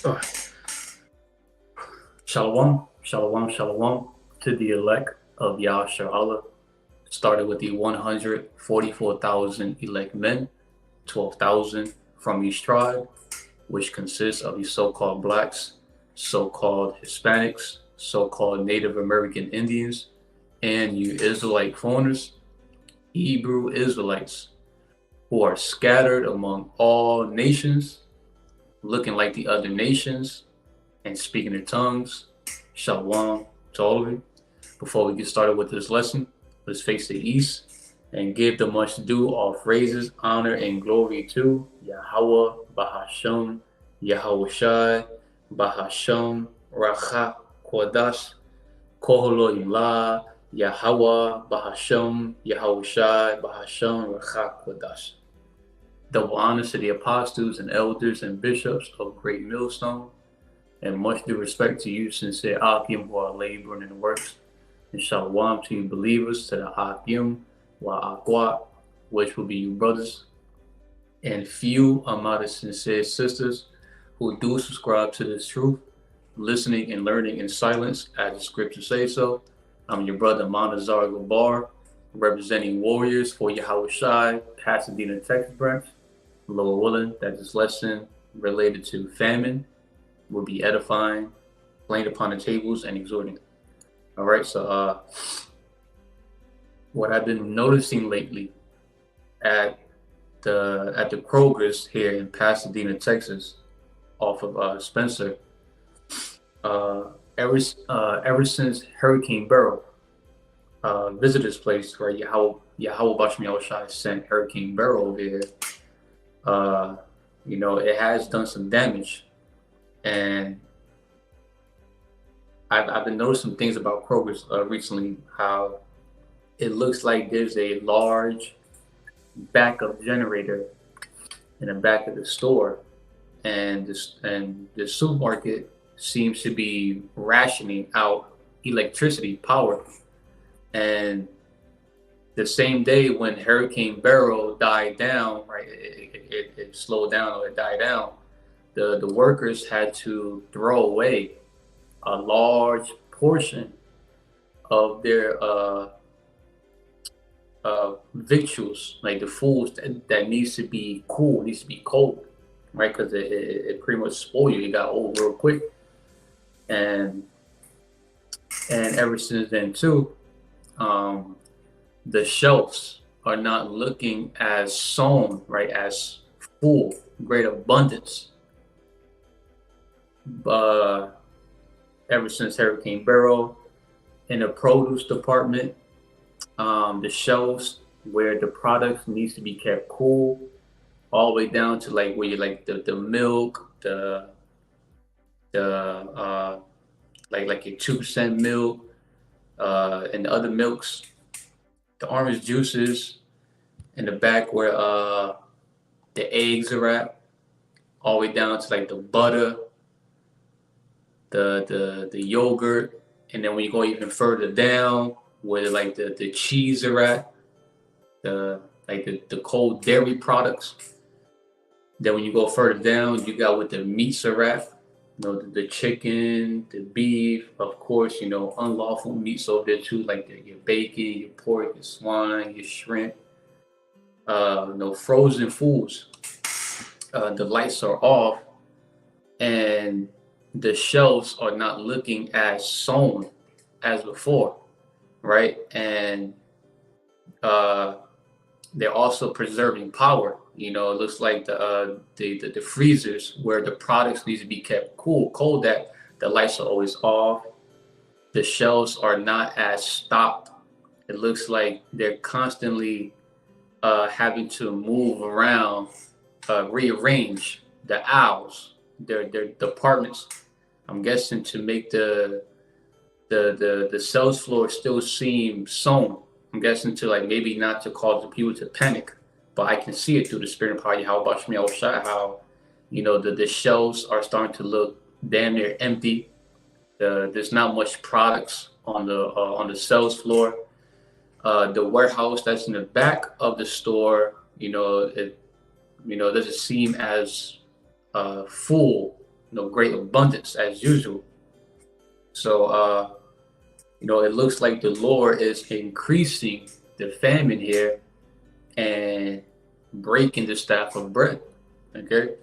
All right. Shalom, shalom, shalom to the elect of Yahshua. Started with the 144,000 elect men, 12,000 from each tribe, which consists of the so-called blacks, so-called Hispanics, so-called Native American Indians, and you Israelite foreigners, Hebrew Israelites, who are scattered among all nations, looking like the other nations, and speaking in tongues. Shalom to all of you. Before we get started with this lesson, let's face the east and give the much due all praises, honor, and glory to Yahawah, BAHASHAM, YAHAWASHI, BAHASHAM, RAWCHAA QaDash, Halalyam, YAHAWAH, BAHASHAM, YAHAWASHI, BAHASHAM, RAWCHAA QaDash. Double honors to the apostles and elders and bishops of Great Millstone, and much due respect to you, sincere Akim, who are laboring in the works. And shalom to you believers, to the Akim, YAHAWAH, which will be you brothers, and few amount of sincere sisters who do subscribe to this truth, listening and learning in silence, as the scriptures say so. I'm your brother Manazar Gabar, representing warriors for YAHAWASHI, Pasadena, Texas branch. Lord willing, that this lesson related to famine will be edifying, laying upon the tables, and exhorting. All right, so what I've been noticing lately at the Kroger's here in Pasadena, Texas, off of Spencer, ever since Hurricane Beryl visited this place, where YAHAWAHSHI sent Hurricane Beryl over here, it has done some damage. And I've been noticing some things about Kroger's recently, how it looks like there's a large backup generator in the back of the store, and the supermarket seems to be rationing out electricity power. And the same day when Hurricane Beryl died down, right, it slowed down, or it died down, the workers had to throw away a large portion of their victuals, like the foods that needs to be cool, needs to be cold, right? Because it pretty much spoiled you. It got old real quick. And ever since then too, the shelves are not looking as sown, right, as full, great abundance. Ever since Hurricane Beryl, in the produce department, the shelves where the products needs to be kept cool, all the way down to like where you like the milk, like your 2-cent milk, and the other milks, the orange juices, in the back where the eggs are at, all the way down to like the butter, the yogurt, and then when you go even further down, where like the cheese are at, the cold dairy products. Then when you go further down, you got what the meats are at, the chicken, the beef, of course, unlawful meats over there too, like your bacon, your pork, your swine, your shrimp, frozen foods. The lights are off, and the shelves are not looking as sown as before, right? And they're also preserving power. It looks like the freezers where the products need to be kept cold, that the lights are always off. The shelves are not as stocked. It looks like they're constantly having to move around, rearrange the aisles, their departments. I'm guessing to make the sales floor still seem sown. I'm guessing to maybe not to cause the people to panic, but I can see it through the spirit of YAHAWASHI, how the shelves are starting to look damn near empty. There's not much products on the sales floor. The warehouse that's in the back of the store, it doesn't seem as full great abundance as usual. So, it looks like the Lord is increasing the famine here and breaking the staff of bread. Okay,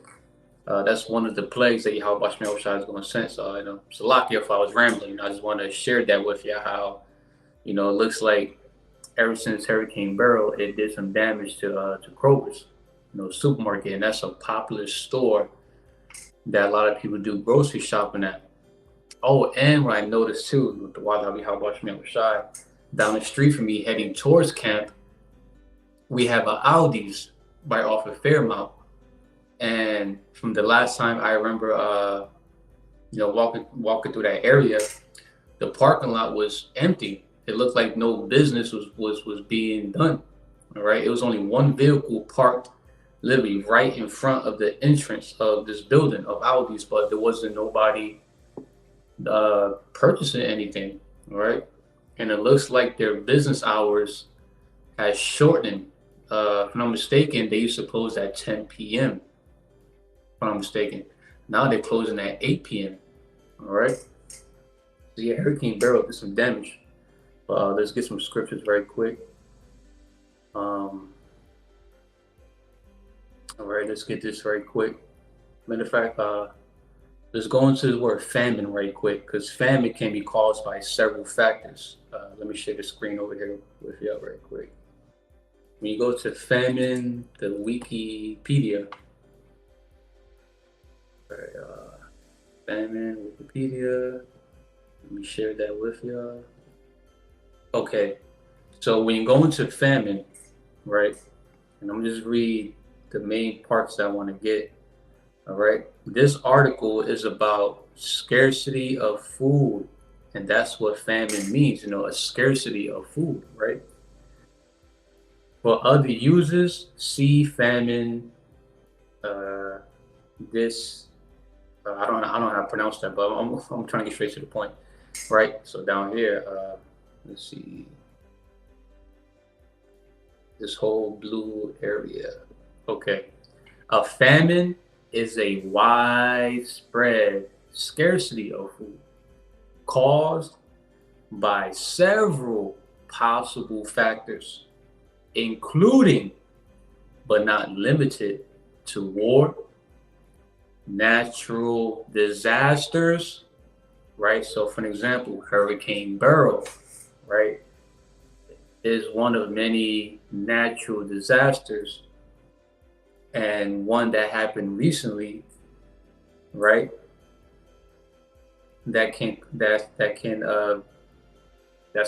that's one of the plagues that YAHAWASHI is going to send. So, it's a lot here if I was rambling. I just want to share that with you how, it looks like ever since Hurricane Beryl, it did some damage to Kroger's, supermarket, and that's a popular store that a lot of people do grocery shopping at. Oh, and what I noticed too, with the YAHAWASHI, down the street from me, heading towards camp, we have a Aldi's right off of Fairmount. And from the last time I remember, walking through that area, the parking lot was empty. It looked like no business was being done. All right, it was only one vehicle parked literally right in front of the entrance of this building of Aldi's, but there wasn't nobody purchasing anything. All right, and it looks like their business hours has shortened. If I'm not mistaken, they used to close at 10 p.m. If I'm not mistaken, now they're closing at 8 p.m. All right, so yeah, Hurricane Beryl did some damage. Let's get some scriptures very quick. All right, let's get this very quick. Matter of fact, let's go into the word famine right quick, because famine can be caused by several factors. Let me share the screen over here with you right quick. When you go to famine, the Wikipedia, famine, Wikipedia, let me share that with you. Okay, so when you go into famine, right, and I'm just read the main parts that I want to get. All right, this article is about scarcity of food, and that's what famine means. A scarcity of food, right? For other users, see famine. I don't know how to pronounce that, but I'm trying to get straight to the point, right? So down here, let's see, this whole blue area. Okay, a famine is a widespread scarcity of food caused by several possible factors, including but not limited to war, natural disasters, right? So for an example, Hurricane Beryl, right, is one of many natural disasters, and one that happened recently, right? That's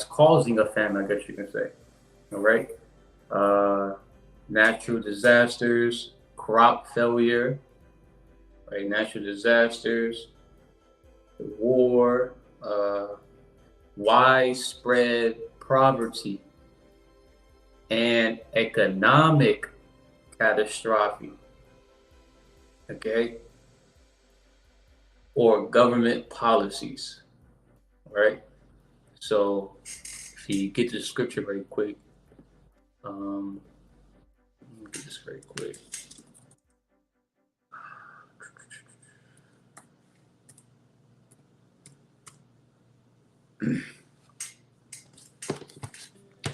causing a famine, I guess you can say. All right. Natural disasters, crop failure, right? Natural disasters, war, widespread poverty, and economic catastrophe, okay, or government policies, right? So if you get to the scripture very quick, let me get this very quick.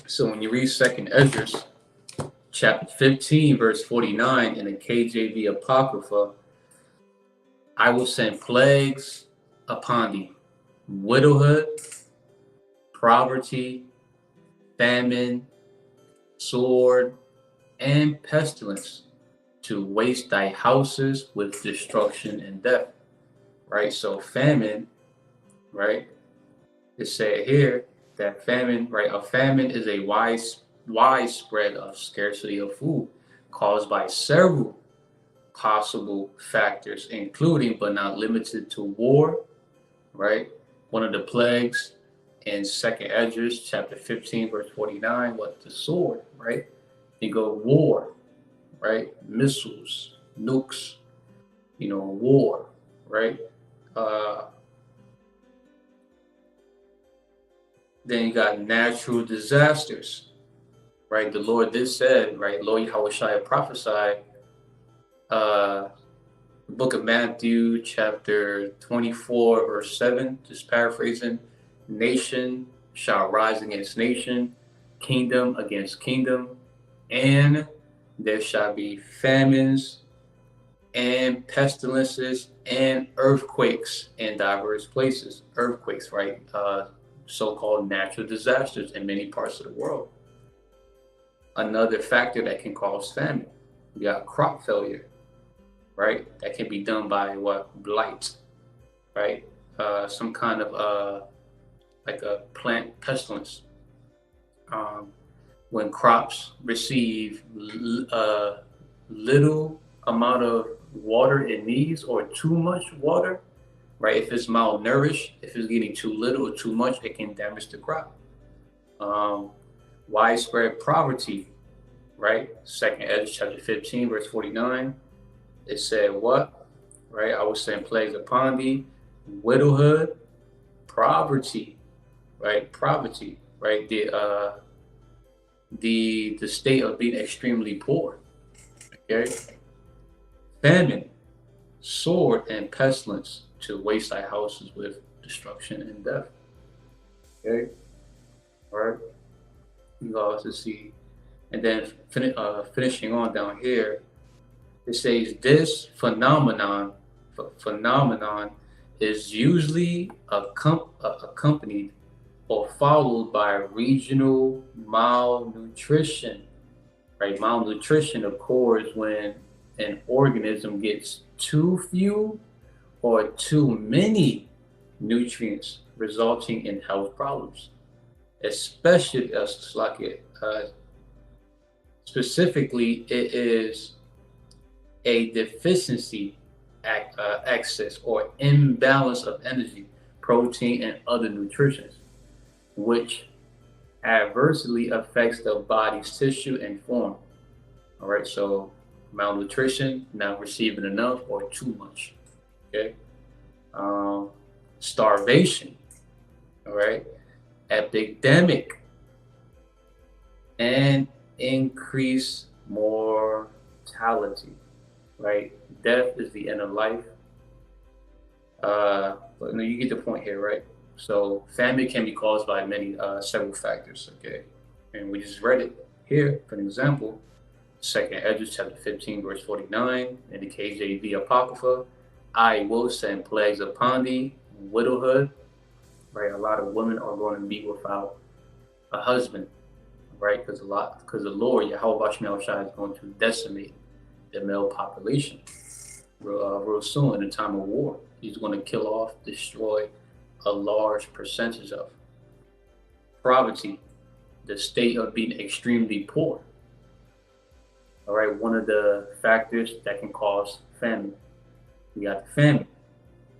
So when you read 2nd Esdras, chapter 15, verse 49 in the KJV Apocrypha, I will send plagues upon thee, widowhood, poverty, famine, sword, and pestilence, to waste thy houses with destruction and death. Right? So famine, right? It said here that famine, right? A famine is a widespread of scarcity of food caused by several possible factors, including but not limited to war, right? One of the plagues in 2nd Esdras, chapter 15, verse 49, what? The sword, right? You go war, right? Missiles, nukes, war, right? Then you got natural disasters, right? The Lord did said, right? Lord YAHAWASHI prophesied The book of Matthew, chapter 24, verse 7, just paraphrasing, nation shall rise against nation, kingdom against kingdom, and there shall be famines and pestilences and earthquakes in diverse places. Earthquakes, right? So-called natural disasters in many parts of the world. Another factor that can cause famine. We got crop failure, right? That can be done by what? Blight, right? Some kind of like a plant pestilence. When crops receive little amount of water it needs or too much water, right? If it's malnourished, if it's getting too little or too much, it can damage the crop. Widespread poverty, right? Second Ezra chapter 15, verse 49. It said what? Right? I was send plagues upon thee, widowhood, poverty, right? Poverty, right? The state of being extremely poor. Okay. Famine, sword, and pestilence to waste thy houses with destruction and death. Okay. All right. You go also see, and then finishing on down here, it says this phenomenon is usually accompanied or followed by regional malnutrition, right? Malnutrition occurs when an organism gets too few or too many nutrients, resulting in health problems, especially specifically it is a deficiency, excess or imbalance of energy, protein, and other nutrients, which adversely affects the body's tissue and form. All right, so malnutrition, not receiving enough or too much. Okay. Starvation. All right. Epidemic and increased mortality. Right. Death is the end of life. But you get the point here, right? So famine can be caused by several factors, okay? And we just read it here, for an example, Second Ezra chapter 15, verse 49, in the KJV Apocrypha, I will send plagues upon thee, widowhood, right? A lot of women are going to be without a husband, right? Because the Lord, YAHAWAHSHI, is going to decimate the male population real soon in a time of war. He's going to kill off, destroy a large percentage of poverty, the state of being extremely poor. All right, one of the factors that can cause famine. We got the famine,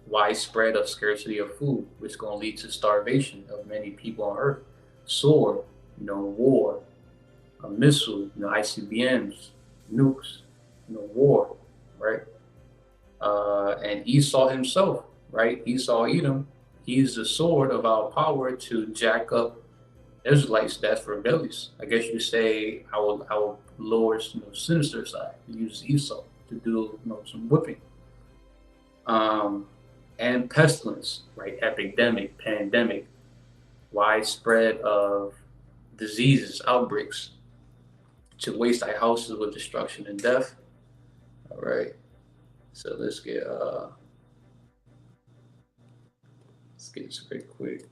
widespread of scarcity of food, which is going to lead to starvation of many people on earth. Sword, war, a missile, ICBMs, nukes, war, right? And Esau himself, right? Esau Edom, he's the sword of our power to jack up Israelites that's rebellious. I guess you say our Lord's sinister side. He uses Esau to do some whipping. And pestilence, right? Epidemic, pandemic, widespread of diseases, outbreaks, to waste thy houses with destruction and death. All right. So let's get this very quick.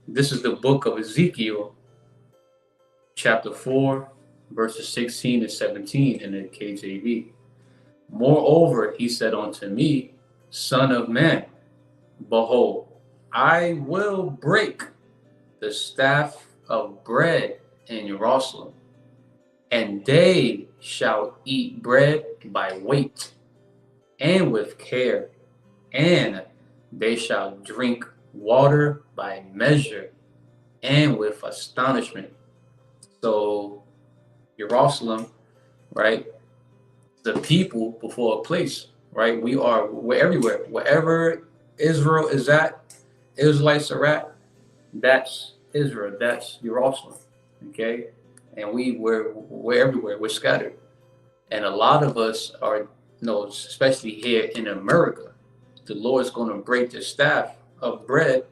This is the book of Ezekiel, chapter 4, verses 16 and 17 in the KJV. Moreover, he said unto me, Son of man, behold, I will break the staff of bread in Jerusalem, and they shall eat bread by weight and with care, and they shall drink water by measure and with astonishment. So Jerusalem, right? The people before a place, right? We're everywhere. Wherever Israel is at, Israelites are at, that's Israel, that's Jerusalem. okay? And we're everywhere. We're scattered. And a lot of us are, especially here in America, the Lord's going to break the staff of bread,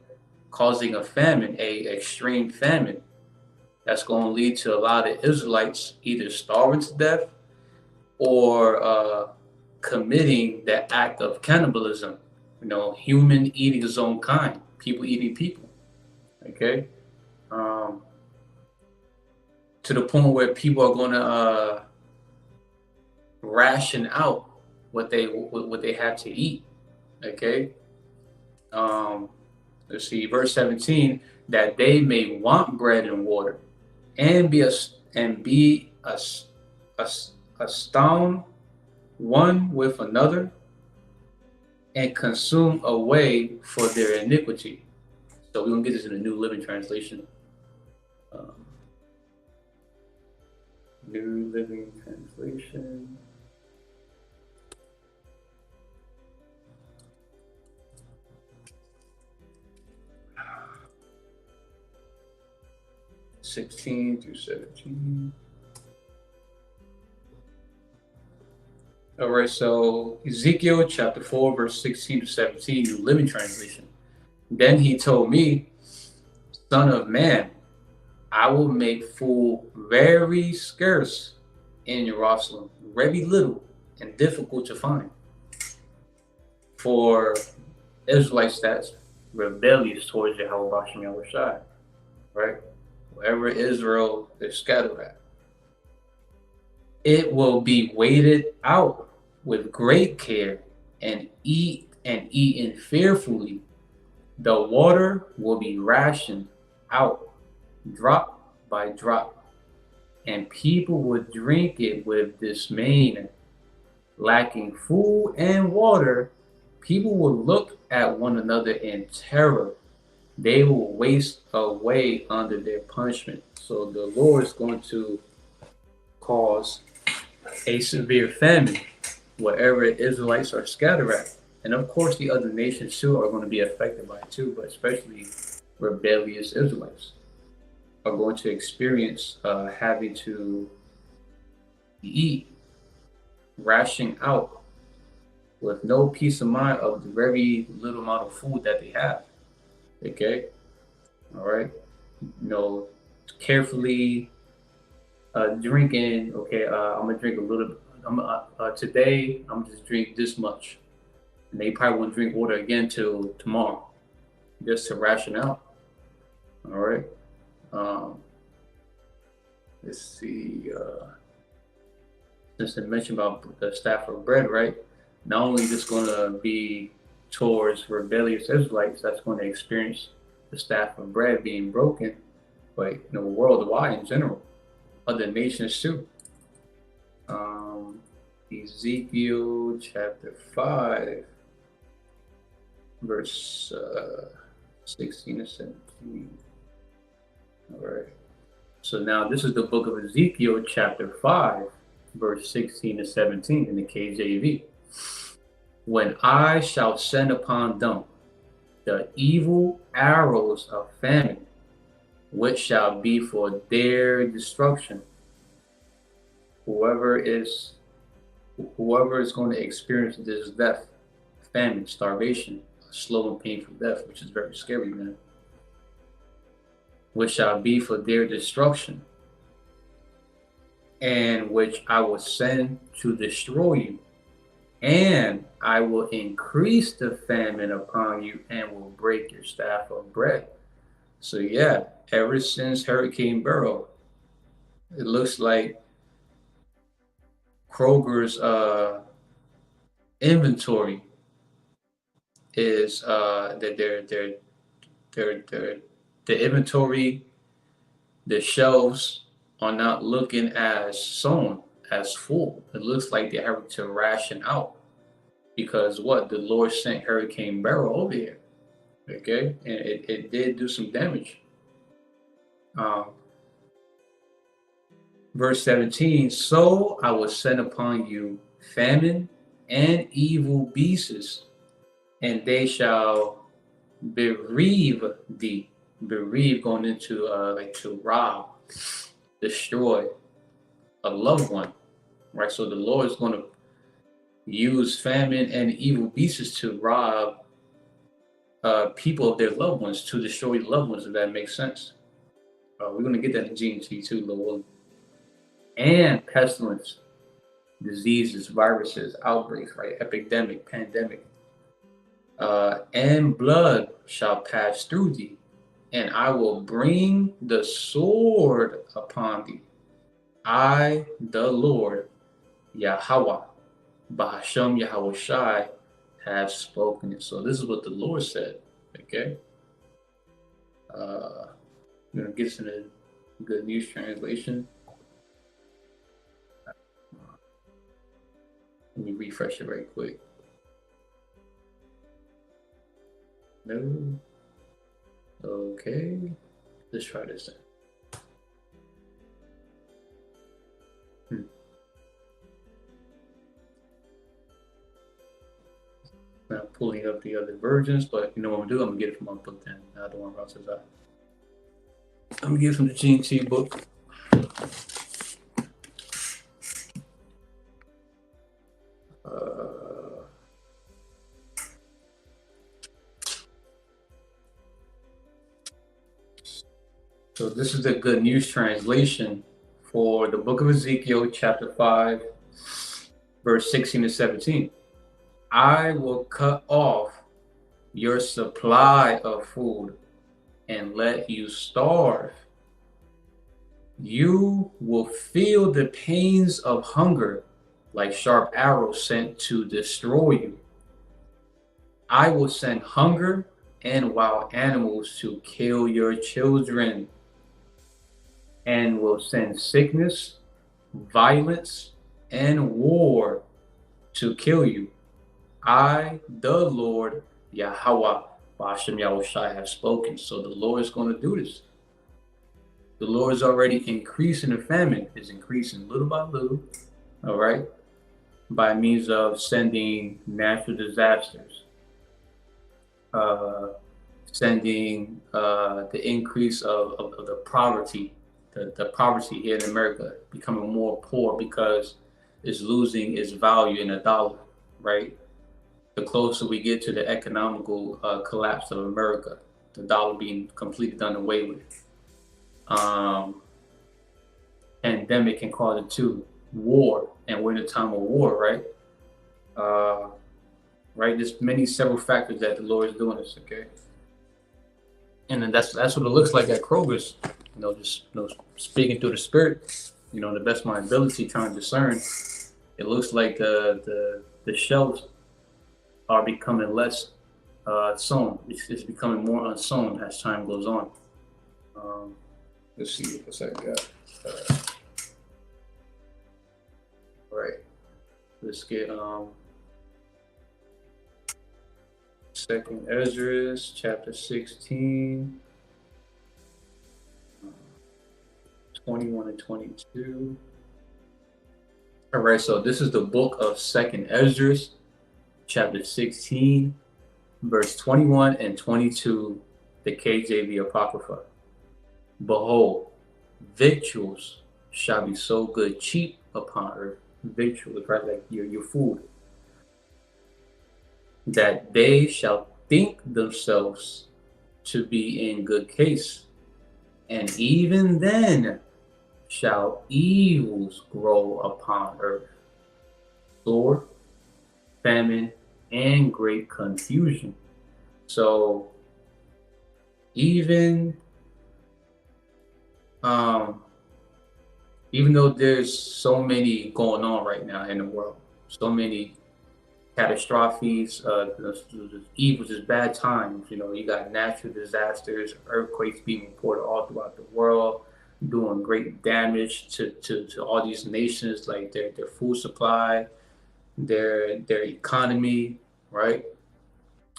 causing a famine, a extreme famine. That's going to lead to a lot of Israelites either starving to death or committing the act of cannibalism. Human eating his own kind, people eating people. Okay, to the point where people are going to ration out what they have to eat. Okay, let's see, verse 17, that they may want bread and water, and be astound one with another, and consume away for their iniquity. So we're gonna get this in the New Living Translation. New Living Translation. (16 through 17). All right, so Ezekiel chapter 4, verse 16 to 17, New Living Translation. Then he told me, Son of man, I will make food very scarce in Jerusalem, very little and difficult to find. For Israelites that's rebellious towards YAHAWAHSHI, right? Wherever Israel is scattered at. It will be weighed out with great care and eaten fearfully. The water will be rationed out drop by drop, and people will drink it with dismay. Lacking food and water, people will look at one another in terror. They will waste away under their punishment. So the Lord is going to cause a severe famine wherever Israelites are scattered at. And of course, the other nations too are going to be affected by it too, but especially rebellious Israelites are going to experience having to eat, ration out with no peace of mind of the very little amount of food that they have. Okay, all right, carefully drinking. Okay, I'm gonna drink a little. Today I'm just drink this much, and they probably won't drink water again till tomorrow, just to ration out. All right. Let's see. Since I mentioned about the staff of bread, right? Not only is this going to be towards rebellious Israelites that's going to experience the staff of bread being broken, but worldwide in general, other nations too. Ezekiel chapter 5, verse 16 to 17. All right. So now this is the book of Ezekiel chapter 5, verse 16 to 17 in the KJV. When I shall send upon them the evil arrows of famine, which shall be for their destruction. Whoever is going to experience this death, famine, starvation, slow and painful death, which is very scary, man, which shall be for their destruction, and which I will send to destroy you. And I will increase the famine upon you and will break your staff of bread. So yeah, ever since Hurricane Beryl, it looks like Kroger's inventory is that the inventory, the shelves are not looking as full. It looks like they're having to ration out because the Lord sent Hurricane Beryl over here. Okay, and it did do some damage. Verse 17, so I will send upon you famine and evil beasts, and they shall bereave thee. Bereave going into like to rob, destroy a loved one, right? So the Lord is going to use famine and evil beasts to rob people of their loved ones, to destroy loved ones, if that makes sense. We're going to get that in G&T too, Lord willing. And pestilence, diseases, viruses, outbreaks, right? Epidemic, pandemic. And blood shall pass through thee, and I will bring the sword upon thee. I, the Lord, Yahawah, BAHASHAM, YAHAWASHI, have spoken it. So this is what the Lord said, okay? I'm going to get some Good News Translation. Let me refresh it very quick. No. Okay. Let's try this then. Now pulling up the other versions, but you know what I'm gonna do? I'm gonna get it from my book then. I don't want to that. I'm gonna get it from the G&T book. So this is the Good News Translation for the book of Ezekiel, chapter 5, verse 16 to 17. I will cut off your supply of food and let you starve. You will feel the pains of hunger like sharp arrows sent to destroy you. I will send hunger and wild animals to kill your children, and will send sickness, violence, and war to kill you. I, the Lord, Yahawah, BAHASHAM, YAHAWASHI, have spoken. So the Lord is going to do this. The Lord is already increasing the famine. It's increasing little by little, all right, by means of sending natural disasters, sending the increase of the poverty, the poverty here in America, becoming more poor because it's losing its value in a dollar, right? The closer we get to the economical collapse of America, the dollar being completely done away with. Pandemic can cause it too. War, and we're in a time of war, right? Right. There's several factors that the Lord is doing this, okay? And then that's what it looks like at Kroger's. Just speaking through the Spirit, the best of my ability, trying to discern. It looks like the shelves are becoming less sown. It's becoming more unsown as time goes on. Let's see what's that got. Right. Let's get Second Ezra, chapter 16, 21 and 22. All right, so this is the book of Second Ezra, chapter 16, verse 21 and 22, the KJV Apocrypha. Behold, victuals shall be so good cheap upon earth. Victuals, right, like your food, that they shall think themselves to be in good case, and even then shall evils grow upon earth, sword, famine, and great confusion. So even though there's so many going on right now in the world, so many catastrophes, evils, just bad times. You got natural disasters, earthquakes being reported all throughout the world, doing great damage to all these nations, like their food supply, their economy, right?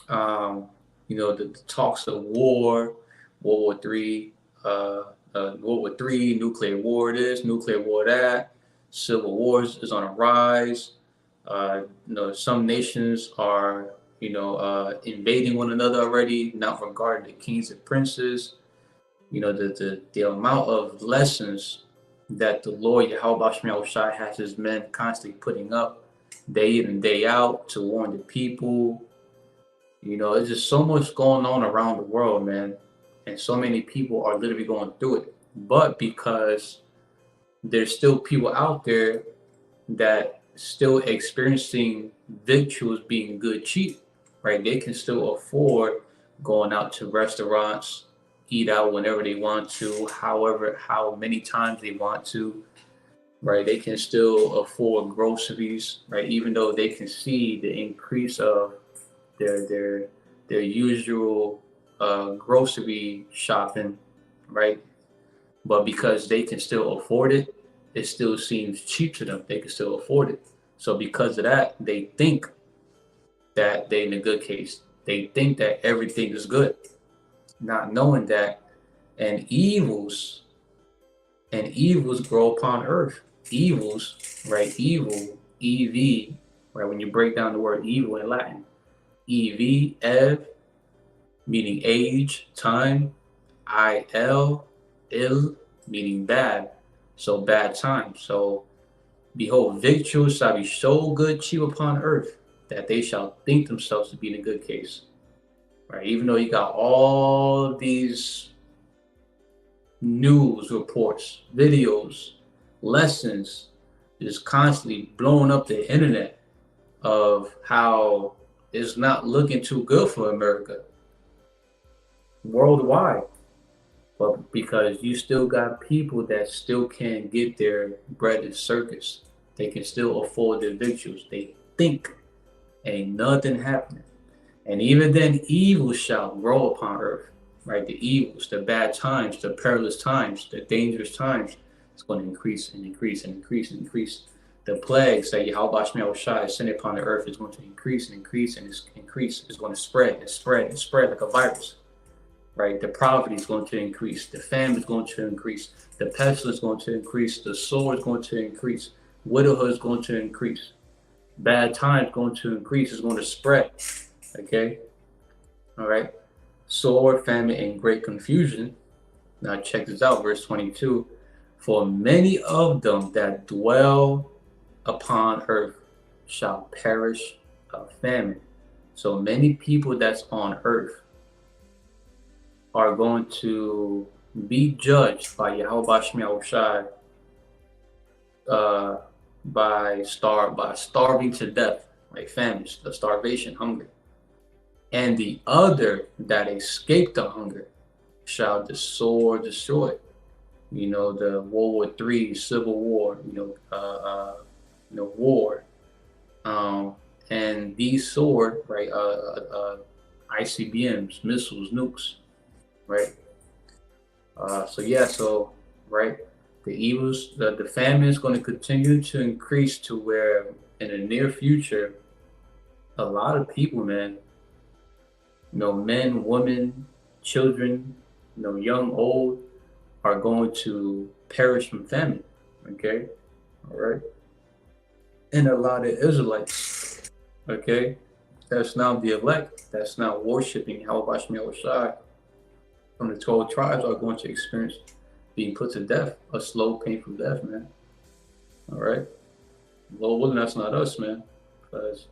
The talks of war, World War III, nuclear war this, nuclear war that, civil wars is on a rise. Some nations are, invading one another already, not regarding the kings and princes. You know, the amount of lessons that the Lord YAHAWASHI has his men constantly putting up day in and day out to warn the people. You know, there's just so much going on around the world, man. And so many people are literally going through it. But because there's still people out there that still experiencing victuals being good cheap, right? They can still afford going out to restaurants, eat out whenever they want to, however, how many times they want to, right? They can still afford groceries, right? Even though they can see the increase of their usual grocery shopping, right? But because they can still afford it, it still seems cheap to them. They can still afford it. So because of that, they think that they're in a good case. They think that everything is good, not knowing that and evils grow upon earth. Evils, right? Evil, EV, right? When you break down the word evil in Latin, EV, ev, meaning age, time, ill, meaning bad. So bad time. So behold, victuals shall be so good cheap upon earth that they shall think themselves to be in a good case. Right? Even though you got all these news reports, videos, lessons just constantly blowing up the internet of how it's not looking too good for America worldwide. But because you still got people that still can't get their bread and circus, they can still afford their victuals. They think ain't nothing happening. And even then, evil shall grow upon earth, right? The evils, the bad times, the perilous times, the dangerous times, it's going to increase and increase and increase and increase. The plagues that YAHAWASHI is sending upon the earth is going to increase and increase and increase. It's going to spread and spread and spread like a virus. Right, the poverty is going to increase, the famine is going to increase, the pestilence is going to increase, the sword is going to increase, widowhood is going to increase, bad times is going to increase, it's going to spread. Okay, all right, sword, famine, and great confusion. Now check this out, verse 22. For many of them that dwell upon earth shall perish of famine. So many people that's on earth are going to be judged by YAHAWASHI by starving to death, right? Famine, the starvation, hunger. And the other that escape the hunger shall the sword destroy. You know, the World War III, Civil War, war. And these sword, right, ICBMs, missiles, nukes, right? Right, the evils, the famine is going to continue to increase to where in the near future, a lot of people, man, men, women, children, young, old, are going to perish from famine. Okay, all right, and a lot of Israelites, okay, that's now the elect, that's now worshiping YAHAWASHI from the 12 tribes are going to experience being put to death, a slow, painful death, man. All right? Lord willing, that's not us, man. Because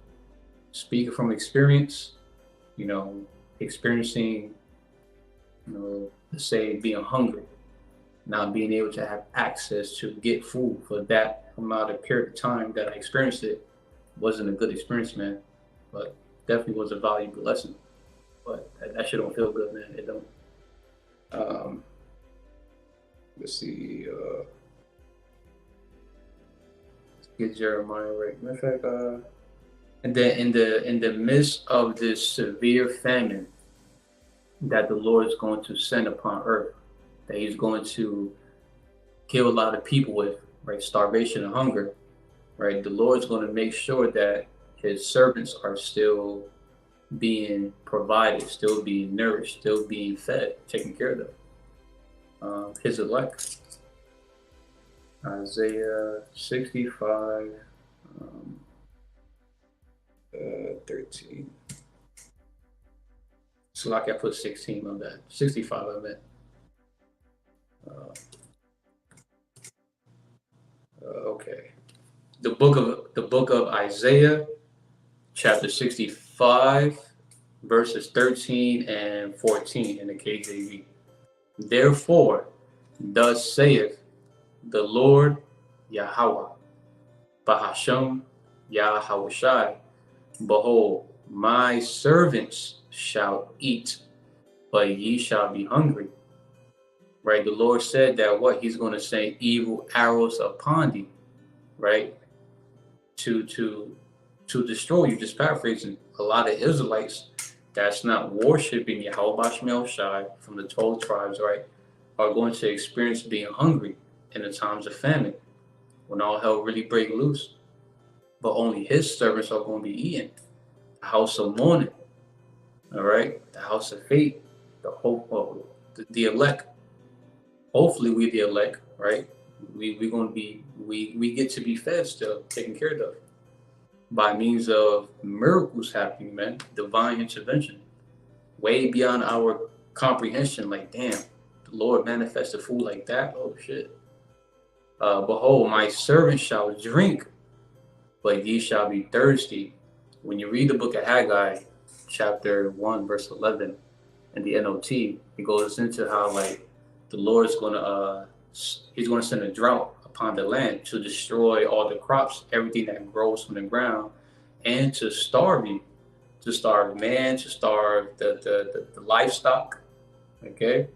speaking from experience, experiencing, let's say being hungry, not being able to have access to get food for that amount of period of time that I experienced it wasn't a good experience, man. But definitely was a valuable lesson. But that shit don't feel good, man. It don't. Let's see. Let's get Jeremiah right. Matter of fact, and then in the midst of this severe famine that the Lord is going to send upon earth, that He's going to kill a lot of people with, right? Starvation and hunger, right? The Lord's going to make sure that His servants are still being provided, still being nourished, still being fed, taken care of them. His elect. Isaiah 65, 13. So like I put 16 on that. 65, I meant. Okay. The book of Isaiah, chapter 65, verses 13 and 14 in the KJV. Therefore, thus saith the Lord Yahawah, BAHASHAM, YAHAWASHI, behold, my servants shall eat, but ye shall be hungry. Right? The Lord said that what he's going to send evil arrows upon thee, right? To destroy you. Just paraphrasing, a lot of Israelites that's not worshiping YAHAWAHSHI from the 12 tribes, right, are going to experience being hungry in the times of famine, when all hell really break loose. But only his servants are going to be eating. The house of mourning, all right, the house of faith, the hope of the elect. Hopefully we the elect, right? We're going to be, we get to be fed still, taken care of by means of miracles happening, man, divine intervention, way beyond our comprehension. Like, damn, the Lord manifested food like that. Oh shit. Behold, my servant shall drink, but ye shall be thirsty. When you read the book of Haggai, chapter 1, verse 11, in the NOT, it goes into how, like, the Lord's gonna he's gonna send a drought upon the land to destroy all the crops, everything that grows from the ground, and to starve you, to starve man, to starve the livestock. Okay.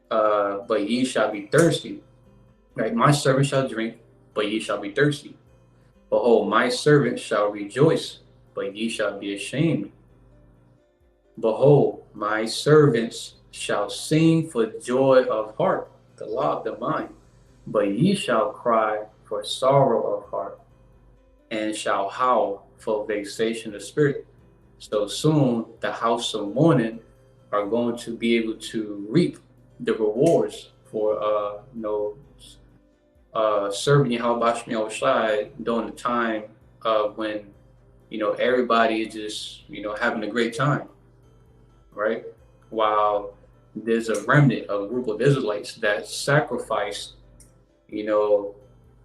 But ye shall be thirsty. Right? My servant shall drink, but ye shall be thirsty. Behold, my servant shall rejoice, but ye shall be ashamed. Behold, my servants shall sing for joy of heart, the law of the mind, but ye shall cry for sorrow of heart, and shall howl for vexation of spirit. So soon the house of mourning are going to be able to reap the rewards for serving YAHAWASHI during the time when everybody is just having a great time, right? While there's a remnant, a group of Israelites that sacrifice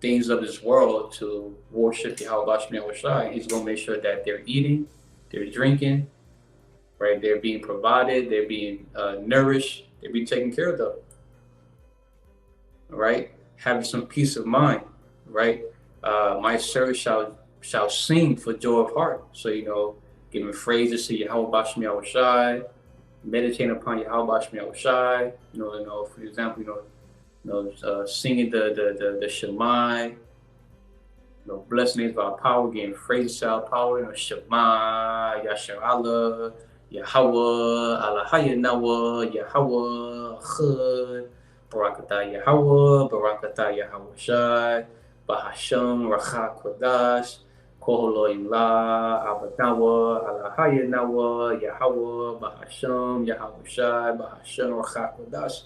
things of this world to worship YAHAWASHI. He's going to make sure that they're eating, they're drinking, right? They're being provided, they're being nourished, they're being taken care of, right? Having some peace of mind, right? My servant shall sing for joy of heart. So, giving phrases to YAHAWASHI, meditating upon YAHAWASHI, for example, singing the Shema, blessed names of our power, giving phrases to our power, Shema, Yashar Allah, Yahawah, Allah Hayya NAWA, Yahawah, BARAK YAHAWAH, BARAK YAHAWASHI, BAHASHAM, QaDash, Halalyam, NAWA, Allah Hayya NAWA, Yahawah, BAHASHAM, YAHAWASHI, BAHASHAM, QaDash.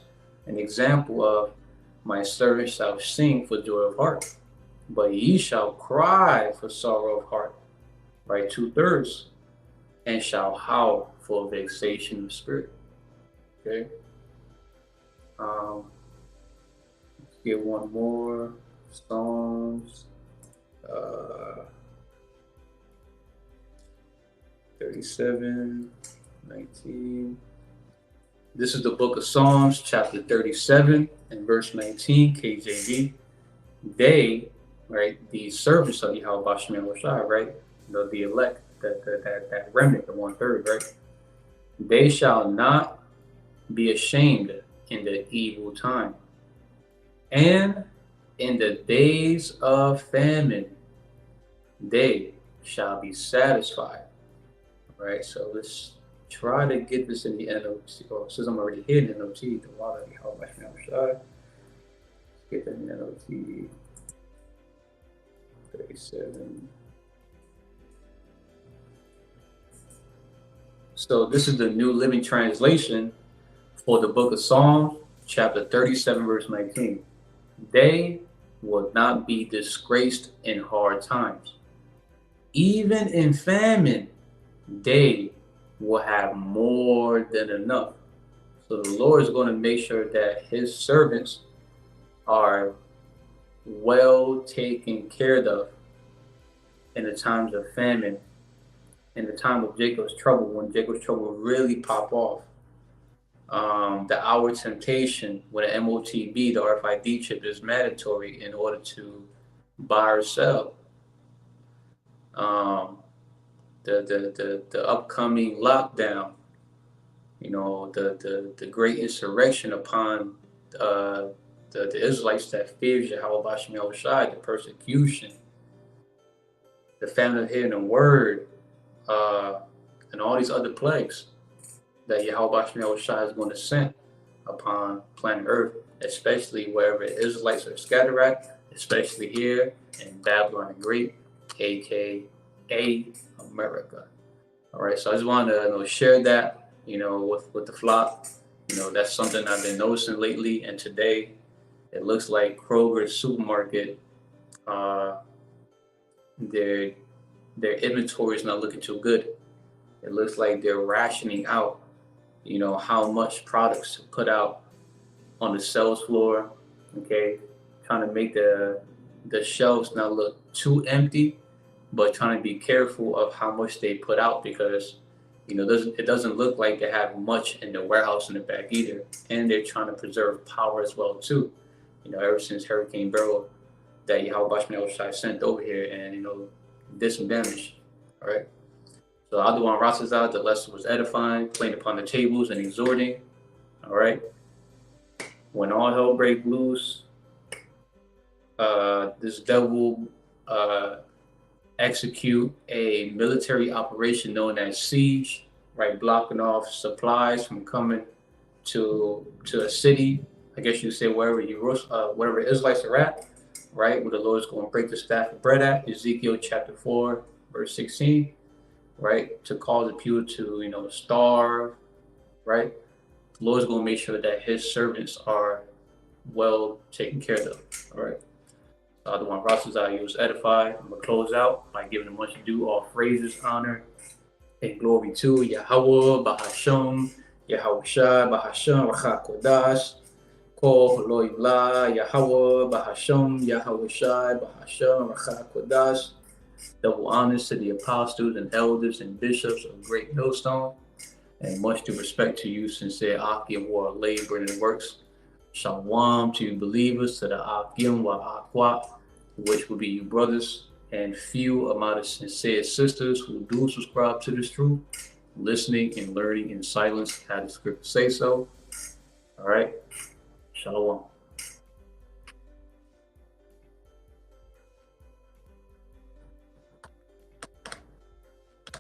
An example of my servant shall sing for joy of heart, but ye shall cry for sorrow of heart, right? 2/3, and shall howl for vexation of spirit. Okay. Let's get one more. Psalms 37:19. This is the book of Psalms, chapter 37 and verse 19, KJV. They, right, the servants of YAHAWASHI, right, the elect, that remnant, the 1/3, right, they shall not be ashamed in the evil time, and in the days of famine they shall be satisfied. Right, so let's try to get this in the NOT. Oh, since I'm already here in the NOT, the water YAHAWASHI. Let's get that in the NOT. 37. So this is the New Living Translation for the book of Psalms, chapter 37, verse 19. They will not be disgraced in hard times. Even in famine, they will have more than enough. So the Lord is going to make sure that his servants are well taken care of in the times of famine, in the time of Jacob's trouble, when Jacob's trouble really pop off. The hour temptation, when an MOTB, the RFID chip, is mandatory in order to buy or sell. The upcoming lockdown, you know, the great insurrection upon the Israelites that fears YAHAWAHSHI, the persecution, the famine of hearing the word, and all these other plagues that YAHAWAHSHI is going to send upon planet Earth, especially wherever Israelites are scattered at, especially here in Babylon the Great, aka America. All right, so I just wanted to share that, with the flock. That's something I've been noticing lately, and today it looks like Kroger's supermarket, their inventory is not looking too good. It looks like they're rationing out, how much products to put out on the sales floor, okay? Trying to make the shelves not look too empty, but trying to be careful of how much they put out, because, it doesn't look like they have much in the warehouse in the back either. And they're trying to preserve power as well too. Ever since Hurricane Beryl that YAHAWAHSHI sent over here and, did some damage, all right? So Adawan Rasazah, the lesson was edifying, playing upon the tables and exhorting, all right? When all hell break loose, this devil execute a military operation known as siege, right? Blocking off supplies from coming to a city, I guess you say wherever Israelites are at, right? Where the Lord is going to break the staff of bread at, Ezekiel chapter 4, verse 16. Right, to cause the people to, starve, right? The Lord's going to make sure that his servants are well taken care of, all right? The one process I use edify. I'm going to close out by giving them much due, all praises, honor, and glory to Yahawah, BAHASHAM, YAHAWASHI, BAHASHAM, HAQADASH, Yahawah, BAHASHAM, YAHAWASHI, BAHASHAM, HAQADASH. Double honors to the apostles and elders and bishops of Great Millstone, and much due respect to you, sincere Aki of war labor and works. Shalom to you believers, to the YAHAWAH, which will be you brothers, and few amount of sincere sisters who do subscribe to this truth, listening and learning in silence how the scriptures say so. All right.